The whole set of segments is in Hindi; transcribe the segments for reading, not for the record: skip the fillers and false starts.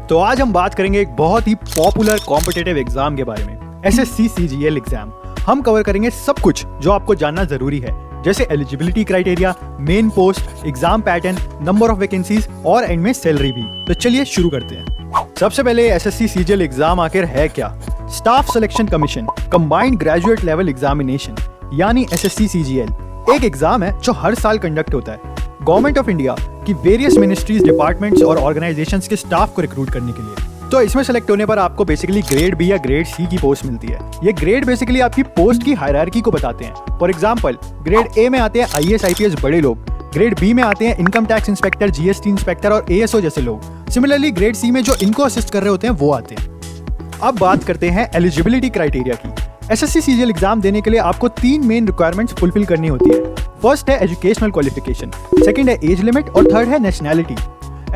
तो आज हम बात करेंगे एक बहुत ही पॉपुलर कॉम्पिटिटिव एग्जाम के बारे में, एसएससी सीजीएल एग्जाम। हम कवर करेंगे सब कुछ जो आपको जानना जरूरी है, जैसे eligibility criteria, main post, exam pattern, number of vacancies और एंड में सैलरी भी। तो चलिए शुरू करते हैं। सबसे पहले एसएससी सीजीएल एग्जाम आखिर है क्या? Staff selection commission combined graduate level examination यानी एसएससी सीजीएल एक एग्जाम है जो हर साल कंडक्ट होता है गवर्नमेंट ऑफ इंडिया की वेरियस मिनिस्ट्रीज, डिपार्टमेंट्स और ऑर्गेनाइजेशंस के स्टाफ को रिक्रूट करने के लिए। तो इसमें सेलेक्ट होने पर आपको बेसिकली ग्रेड बी या ग्रेड सी की पोस्ट मिलती है। ये ग्रेड बेसिकली आपकी पोस्ट की हायरार्की को बताते हैं। फॉर एग्जांपल, ग्रेड ए में आते हैं आईएएस आईपीएस बड़े लोग, ग्रेड बी में आते हैं income tax inspector, GST inspector और एएसओ जैसे लोग। सिमिलरली ग्रेड सी में जो इनको असिस्ट कर रहे होते हैं वो आते हैं। अब बात करते हैं एलिजिबिलिटी क्राइटेरिया की। एसएससी सीजीएल एग्जाम देने के लिए आपको 3 मेन रिक्वायरमेंट्स फुलफिल करनी होती है। फर्स्ट है एजुकेशनल क्वालिफिकेशन, सेकंड है एज लिमिट और थर्ड है नेशनैलिटी।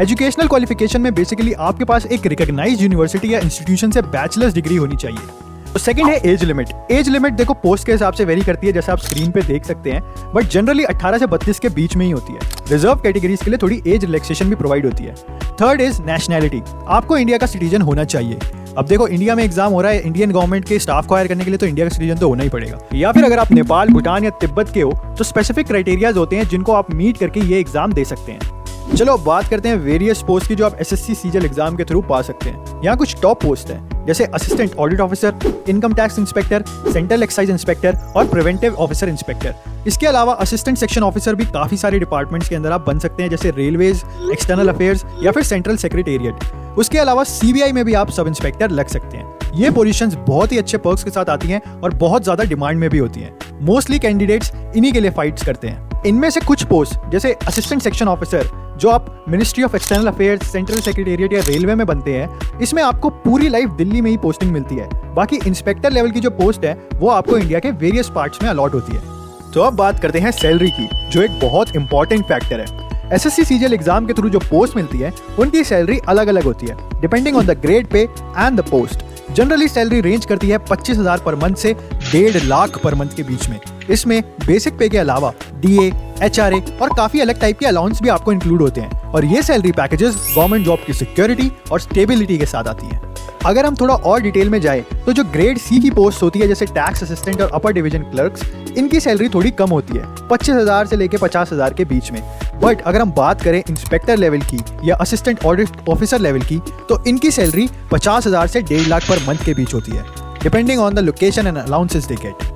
एजुकेशनल क्वालिफिकेशन में बेसिकली आपके पास एक रिकॉग्नाइज्ड यूनिवर्सिटी या इंस्टीट्यूशन से बैचलर्स डिग्री होनी चाहिए। तो सेकंड है एज लिमिट। एज लिमिट देखो पोस्ट के हिसाब से वेरी करती है, जैसे आप स्क्रीन पे देख सकते हैं, बट जनरली 18 से 32 के बीच में ही होती है। रिजर्व कैटेगरीज के लिए थोड़ी एज रिलैक्सेशन भी प्रोवाइड होती है। Third is nationality. आपको इंडिया का सिटीजन होना चाहिए। अब देखो इंडिया में एग्जाम हो रहा है, इंडियन गवर्नमेंट के स्टाफ को हायर करने के लिए तो इंडिया का सिटीजन तो होना ही पड़ेगा। या फिर अगर आप नेपाल, भूटान या तिब्बत के हो तो स्पेसिफिक क्राइटेरियाज होते हैं जिनको आप मीट करके ये एग्जाम दे सकते हैं। चलो अब बात करते हैं वेरियस पोस्ट की जो आप एसएससी सीजीएल एग्जाम के थ्रू पा सकते हैं। यहाँ कुछ टॉप पोस्ट हैं, जैसे assistant audit officer, income tax inspector, central excise inspector और प्रिवेंटिव ऑफिसर इंस्पेक्टर। इसके अलावा असिस्टेंट सेक्शन ऑफिसर भी काफी सारे डिपार्टमेंट्स के अंदर आप बन सकते हैं, जैसे रेलवेज, एक्सटर्नल अफेयर्स या फिर सेंट्रल सेक्रेटेरिएट। उसके अलावा सीबीआई में भी आप सब इंस्पेक्टर लग सकते हैं। ये पोजीशंस बहुत ही अच्छे पर्क्स के साथ आती हैं और बहुत ज्यादा डिमांड में भी होती हैं। मोस्टली कैंडिडेट्स इन्हीं के लिए फाइट्स करते हैं। इनमें से कुछ पोस्ट जैसे असिस्टेंट सेक्शन ऑफिसर जो आप ministry of external affairs, central secretariat या रेलवे में बनते हैं, इसमें आपको पूरी लाइफ दिल्ली में ही पोस्टिंग मिलती है। बाकी इंस्पेक्टर लेवल की जो पोस्ट है वो आपको इंडिया के वेरियस पार्ट्स में अलॉट होती है। तो अब बात करते हैं सैलरी की, जो एक बहुत इंपॉर्टेंट फैक्टर है। एसएससी सीजीएल एग्जाम के थ्रू जो पोस्ट मिलती है उनकी सैलरी अलग अलग होती है depending on the grade pay and the post. Generally salary range करती है 25,000 पर मंथ से 1.5 लाख पर मंथ के बीच में। इसमें बेसिक पे के अलावा डीए, एचआरए और काफी अलग टाइप के अलाउंस भी आपको इंक्लूड होते हैं। और ये सैलरी पैकेजेस गवर्नमेंट जॉब की सिक्योरिटी और स्टेबिलिटी के साथ आती हैं। अगर हम थोड़ा और डिटेल में जाए तो जो ग्रेड सी की पोस्ट होती है, जैसे टैक्स असिस्टेंट और अपर डिवीजन क्लर्क्स, इनकी सैलरी थोड़ी कम होती है, 25,000 से लेके 50,000 के बीच में। बट अगर हम बात करें इंस्पेक्टर लेवल की या असिस्टेंट ऑडिट ऑफिसर लेवल की, तो इनकी सैलरी 50,000 से 1.5 लाख पर मंथ के बीच होती है, depending on the location and allowances they get.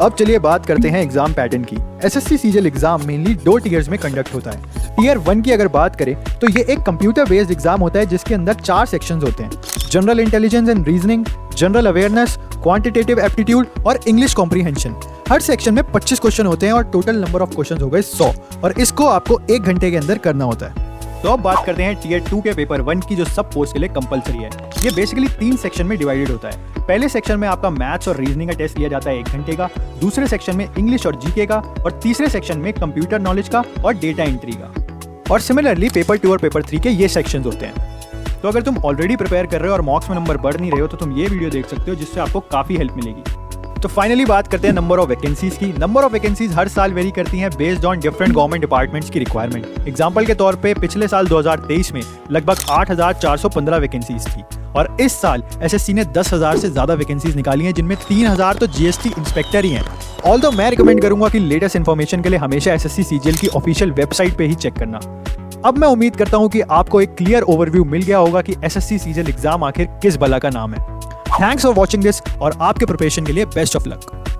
अब चलिए बात करते हैं एग्जाम पैटर्न की। SSC CGL exam mainly 2 tears में कंडक्ट होता है। टीयर 1 की अगर बात करें तो ये एक कंप्यूटर बेस्ड एग्जाम होता है जिसके अंदर 4 सेक्शंस होते हैं: general intelligence and reasoning, general awareness, quantitative aptitude और इंग्लिश कॉम्प्रीहेंशन। हर सेक्शन में 25 क्वेश्चन होते हैं और टोटल नंबर ऑफ क्वेश्चन हो गए 100, और इसको आपको 1 घंटे के अंदर करना होता है। तो अब बात करते हैं टीयर 2 के पेपर 1 की, जो सब पोस्ट के लिए कंपलसरी है। ये बेसिकली 3 सेक्शन में डिवाइडेड होता है। पहले सेक्शन में आपका मैथ्स और रीजनिंग का टेस्ट लिया जाता है 1 घंटे का, दूसरे सेक्शन में इंग्लिश और जीके का, और तीसरे सेक्शन में कंप्यूटर नॉलेज का और डेटा एंट्री का। और सिमिलरली पेपर 2 और पेपर 3 के ये सेक्शंस होते हैं। तो अगर तुम ऑलरेडी प्रिपेयर कर रहे हो और मॉक्स में नंबर बढ़ नहीं रहे हो तो तुम ये वीडियो देख सकते हो, जिससे आपको काफी हेल्प मिलेगी। तो फाइनली बात करते हैं नंबर ऑफ वैकेंसीज की। नंबर ऑफ वैकेंसीज हर साल वेरी करती हैं based on different government departments की रिक्वायरमेंट। एग्जांपल के तौर पे पिछले साल 2023 में लगभग 8,415 वैकेंसीज थी, और इस साल एसएससी ने 10,000 से ज्यादा वैकेंसीज निकाली हैं, जिनमें 3,000 तो जीएसटी इंस्पेक्टर ही हैं। ऑल्दो मैं रिकमेंड करूंगा कि लेटेस्ट इन्फॉर्मेशन के लिए हमेशा एसएससी सीजीएल की ऑफिशियल वेबसाइट पे ही चेक करना। अब मैं उम्मीद करता हूं कि आपको एक क्लियर ओवरव्यू मिल गया होगा कि एसएससी सीजीएल एग्जाम आखिर किस बला का नाम है। थैंक्स फॉर वॉचिंग दिस, और आपके प्रिपरेशन के लिए बेस्ट ऑफ लक।